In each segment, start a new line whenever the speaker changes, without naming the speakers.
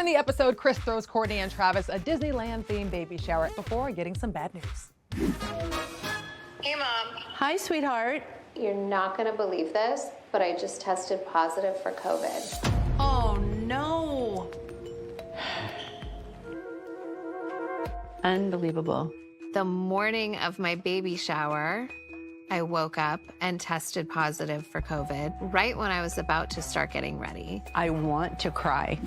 the episode, Kris throws Kourtney and Travis a Disneyland-themed baby shower before getting some bad news.
Hey, Mom.
Hi, sweetheart.
You're not gonna believe this, but I just tested positive for COVID.
Oh, no. Unbelievable.
The morning of my baby shower, I woke up and tested positive for COVID right when I was about to start getting ready.
I want to cry.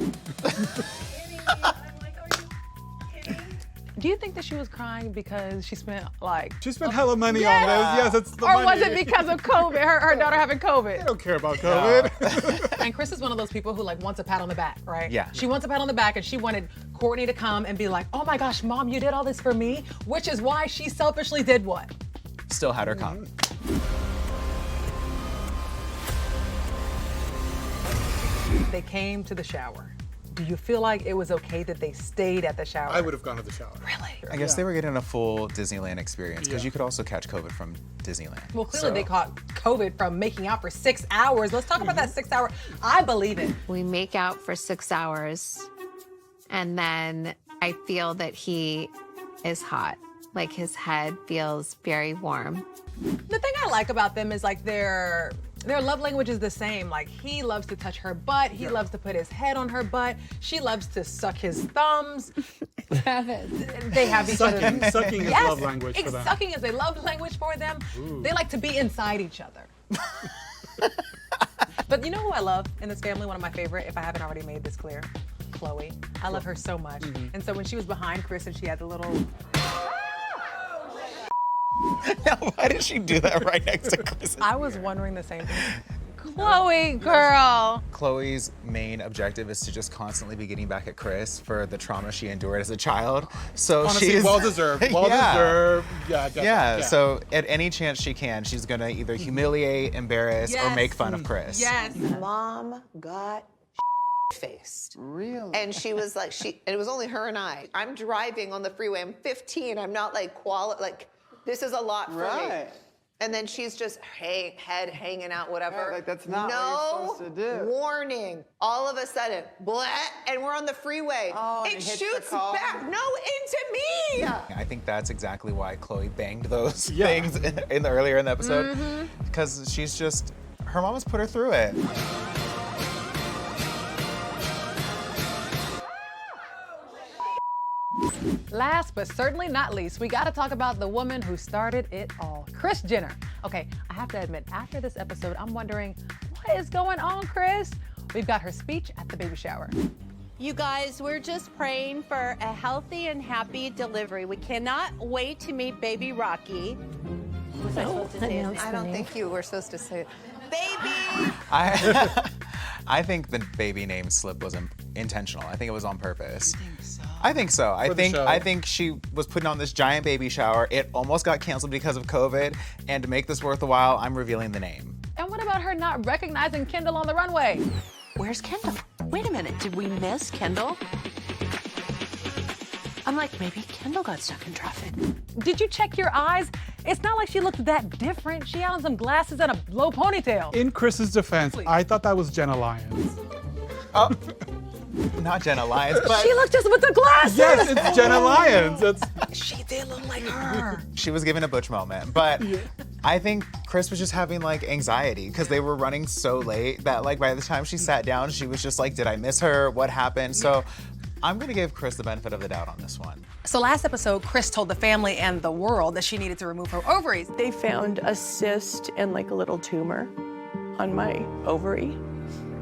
Do you think that she was crying because she spent like...
She spent hella money on this. Yes, it's the money.
Or was it because of COVID, her daughter having COVID?
I don't care about COVID.
And Kris is one of those people who like wants a pat on the back, right?
Yeah.
She wants a pat on the back, and she wanted Kourtney to come and be like, oh my gosh, Mom, you did all this for me, which is why she selfishly did what?
Still had her come.
They came to the shower. Do you feel like it was okay that they stayed at the shower?
I would have gone to the shower.
Really?
I guess they were getting a full Disneyland experience because
Yeah.
you could also catch COVID from Disneyland.
Well, clearly
So-
they caught COVID from making out for 6 hours. Let's talk about that 6 hour. I believe it.
We make out for 6 hours, and then I feel that he is hot. Like his head feels very warm.
The thing I like about them is like their love language is the same. Like he loves to touch her butt. He loves to put his head on her butt. She loves to suck his thumbs. They have each other.
Sucking is
Yes,
love language for them.
Sucking is a love language for them.
Ooh.
They like to be inside each other. But you know who I love in this family? One of my favorite, if I haven't already made this clear, Khloe. I love her so much. And so when she was behind Kris and she had the little...
Now, why did she do that right next to Kris?
I was wondering the same thing.
Khloe, girl.
Chloe's main objective is to just constantly be getting back at Kris for the trauma she endured as a child. So
Honestly,
she's
well-deserved. Well-deserved. Yeah, definitely.
Yeah, so at any chance she can, she's gonna either humiliate, embarrass, or make fun of Kris.
Yes.
Mom got faced.
Really?
And she was like, it was only her and I. I'm driving on the freeway. I'm 15. I'm not like this is a lot for me.
Right.
And then she's just head hanging out, whatever.
Yeah, like, that's not what you're supposed to do.
Warning. All of a sudden, blah, and we're on the freeway.
Oh, and
it
it hits
shoots
the car.
back, into me.
I think that's exactly why Khloe banged those things earlier in the episode. Because she's just, her mom has put her through it.
Last but certainly not least, we gotta talk about the woman who started it all, Kris Jenner. Okay, I have to admit, after this episode, I'm wondering, what is going on, Kris? We've got her speech at the baby shower.
You guys, we're just praying for a healthy and happy delivery. We cannot wait to meet baby Rocky. Was I supposed to say his name?
I don't think you were supposed to say it.
Baby!
I think the baby name slip was intentional. I think it was on purpose. I think so. I think she was putting on this giant baby shower. It almost got canceled because of COVID. And to make this worth a while, I'm revealing the name.
And what about her not recognizing Kendall on the runway?
Where's Kendall? Wait a minute, did we miss Kendall? I'm like, maybe Kendall got stuck in traffic.
Did you check your eyes? It's not like she looked that different. She had on some glasses and a low ponytail.
In Kris's defense, I thought that was Jenna Lyons.
Oh, not Jenna Lyons, but
She looked just with the glasses.
Yes, it's Jenna Lyons.
She did look like her.
she was given a Butch moment. But I think Kris was just having like anxiety because they were running so late that like by the time she sat down, she was just like, did I miss her? What happened? So I'm gonna give Kris the benefit of the doubt on this one.
So last episode, Kris told the family and the world that she needed to remove her ovaries.
They found a cyst and like a little tumor on my ovary.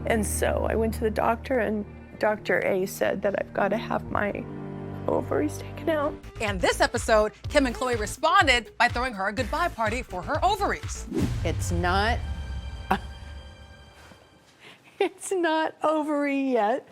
And so I went to the doctor and Dr. A said that I've got to have my ovaries taken out.
And this episode, Kim and Khloe responded by throwing her a goodbye party for her ovaries.
It's not
ovary yet.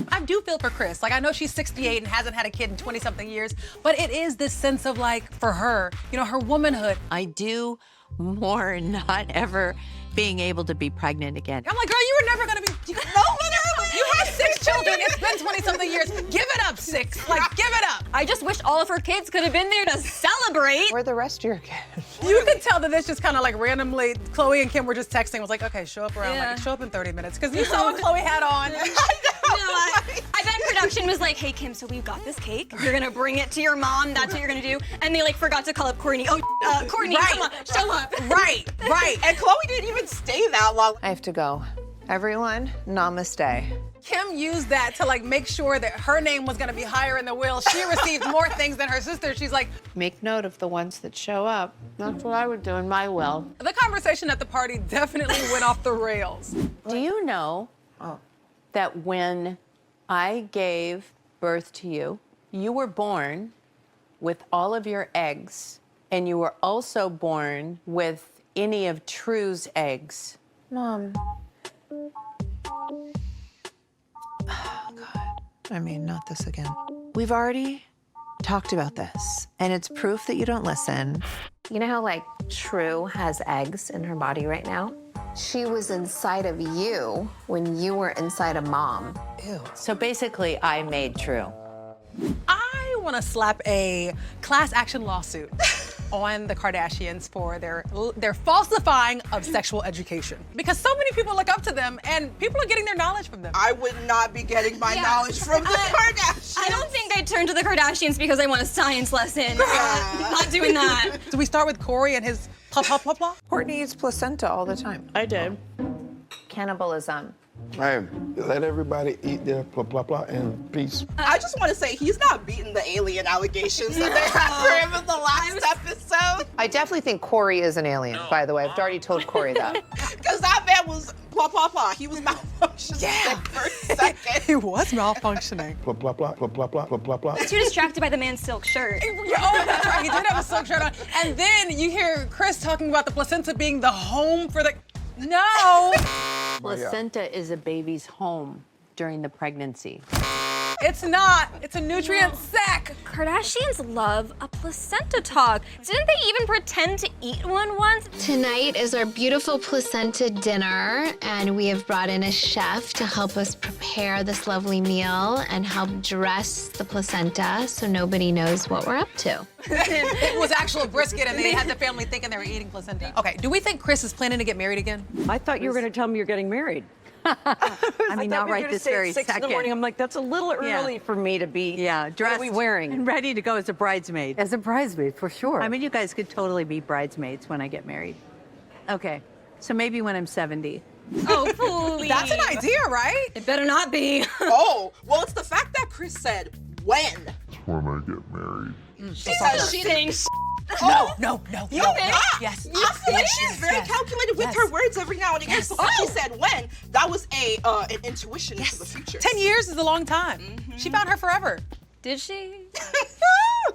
I do feel for Kris. Like, I know she's 68 and hasn't had a kid in 20-something years, but it is this sense of like, for her, you know, her womanhood.
I do mourn not ever being able to be pregnant again.
I'm like, girl, you were never gonna be, no, literally. You had 6 children, it's been 20-something years. Give it up, 6, like, give it up.
I just wish all of her kids could have been there to celebrate.
Where are the rest of your kids?
You could tell that this just kind of like randomly, Khloe and Kim were just texting, was like, okay, show up around, like, show up in 30 minutes. Because you saw what Khloe had on.
I I bet production was like, hey, Kim, so we've got this cake. You're going to bring it to your mom. That's what you're going to do. And they, like, forgot to call up Kourtney. Oh, Kourtney, come on, show up.
Right. And Khloe didn't even stay that long.
I have to go. Everyone, namaste.
Kim used that to like make sure that her name was gonna be higher in the will. She received more things than her sister. She's like,
Make note of the ones that show up. That's what I would do in my will.
the conversation at the party definitely went off the rails.
Do you know that when I gave birth to you, you were born with all of your eggs, and you were also born with any of True's eggs?
Mom. Oh, God. I mean, not this again. We've already talked about this, and it's proof that you don't listen.
You know how, like, True has eggs in her body right now? She was inside of you when you were inside of Mom.
Ew.
So basically, I made True.
I want to slap a class action lawsuit on the Kardashians for their falsifying of sexual education. Because so many people look up to them and people are getting their knowledge from them.
I would not be getting my knowledge from the Kardashians.
I don't think I'd turn to the Kardashians because I want a science lesson. Not doing that.
So we start with Corey and his blah, blah, blah, blah.
Kourtney eats placenta all the time.
I did.
Cannibalism.
Hey, let everybody eat their blah, blah, blah, and peace.
I just want to say he's not beating the alien allegations that they had for him in the last episode.
I definitely think Corey is an alien, by the way. I've already told Corey that.
Because that man was blah, blah, blah. He was malfunctioning for a second.
He was malfunctioning.
Blah, blah, blah, blah, blah, blah, blah, blah, blah.
Too distracted by the man's silk shirt.
Oh, that's right. He did have a silk shirt on. And then you hear Kris talking about the placenta being the home for the... No!
Placenta is a baby's home during the pregnancy.
It's not. It's a nutrient sac.
Kardashians love a placenta talk. Didn't they even pretend to eat one once?
Tonight is our beautiful placenta dinner, and we have brought in a chef to help us prepare this lovely meal and help dress the placenta so nobody knows what we're up to.
It was actual brisket, and they had the family thinking they were eating placenta. Okay, do we think Kris is planning to get married again?
I thought you were going to tell me you're getting married. I mean, not right this very second. 6 in the morning. I'm like, that's a little early for me to be. Yeah, dressed. What are we wearing? And ready to go as a bridesmaid. As a bridesmaid, for sure. I mean, you guys could totally be bridesmaids when I get married. Okay, so maybe when I'm 70.
Oh, please.
That's an idea, right?
It better not be.
Oh, well, it's the fact that Kris said when.
When I get married.
She said she thinks.
No.
You not.
Yes.
I feel like she's very calculated with her words every now and again. So when she said when, that was an intuition into the future.
10 years is a long time. She found her forever.
Did she?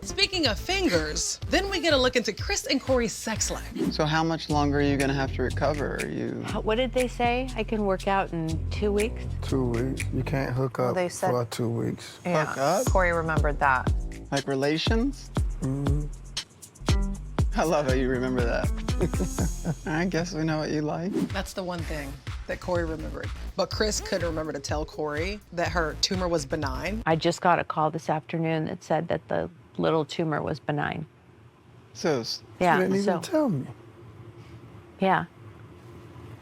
Speaking of fingers, then we get a look into Kris and Corey's sex life.
So how much longer are you gonna have to recover? Are you?
What did they say? I can work out in 2 weeks?
2 weeks. You can't hook up
they said-
for 2 weeks.
Yeah,
Hook up?
Corey remembered that.
Like relations? I love how you remember that. I guess we know what you like.
That's the one thing that Corey remembered. But Kris couldn't remember to tell Corey that her tumor was benign.
I just got a call this afternoon that said that the little tumor was benign.
So,
Yeah,
You didn't
so,
even tell me.
yeah.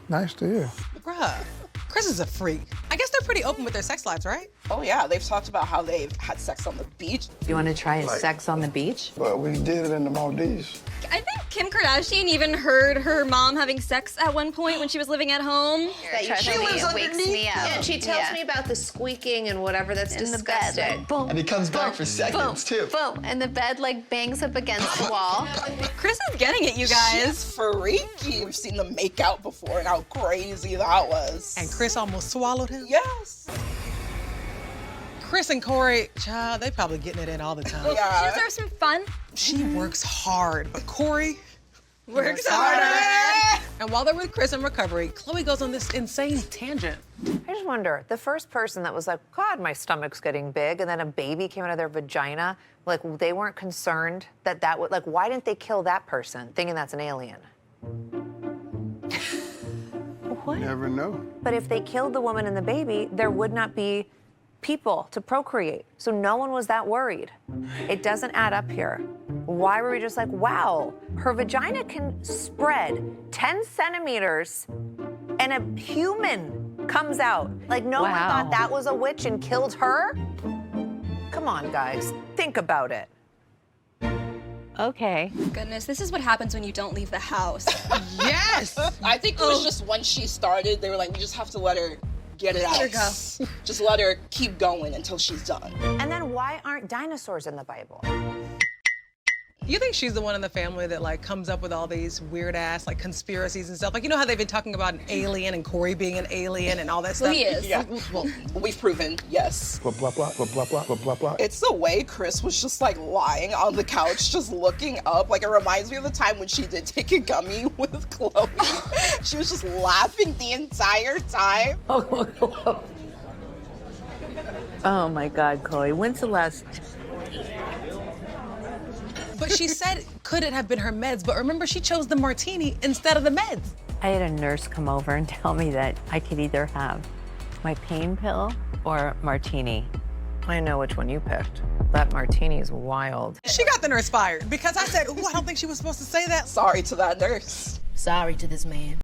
Nice to hear.
Bruh, Kris is a freak. I guess they're pretty open with their sex lives, right?
Oh yeah, they've talked about how they've had sex on the beach.
You want to try sex on the beach?
But we did it in the Maldives.
I think Kim Kardashian even heard her mom having sex at one point when she was living at home.
She lives underneath. Yeah, she tells me about the squeaking and whatever. That's disgusting.
The bed, like, boom,
and he comes back for seconds too.
boom, and the bed like bangs up against the wall.
Kris is getting it, you guys.
She's freaky. You've seen them make out before and how crazy that was.
And Kris almost swallowed him.
Yes.
Kris and Corey, child, they probably getting it in all the time.
Yeah.
She deserves some fun.
She works hard, but Corey
Works harder.
And while they're with Kris in recovery, Khloe goes on this insane tangent.
I just wonder, the first person that was like, God, my stomach's getting big, and then a baby came out of their vagina, like they weren't concerned that that would, like, why didn't they kill that person thinking that's an alien?
What? Never know.
But if they killed the woman and the baby, there would not be people to procreate. So no one was that worried. It doesn't add up here. Why were we just like, wow, her vagina can spread 10 centimeters and a human comes out. Like, no one thought that was a witch and killed her? Come on, guys. Think about it.
Okay.
Goodness, this is what happens when you don't leave the house.
Yes! I think it was just when she started, they were like, we just have to let her get it out.
Let her go.
Just let her keep going until she's done.
And then why aren't dinosaurs in the Bible?
You think she's the one in the family that like comes up with all these weird ass like conspiracies and stuff? Like, you know how they've been talking about an alien and Corey being an alien and all that stuff?
Well, he is.
Yeah. Well, we've proven, yes.
Blah, blah, blah, blah, blah, blah, blah, blah.
It's the way Kris was just like lying on the couch, just looking up. Like, it reminds me of the time when she did take a gummy with Khloe. She was just laughing the entire time.
Oh my God, Khloe. When's the last?
But she said, could it have been her meds? But remember, she chose the martini instead of the meds.
I had a nurse come over and tell me that I could either have my pain pill or martini.
I know which one you picked. That martini is wild.
She got the nurse fired because I said, oh, I don't think she was supposed to say that.
Sorry to that nurse.
Sorry to this man.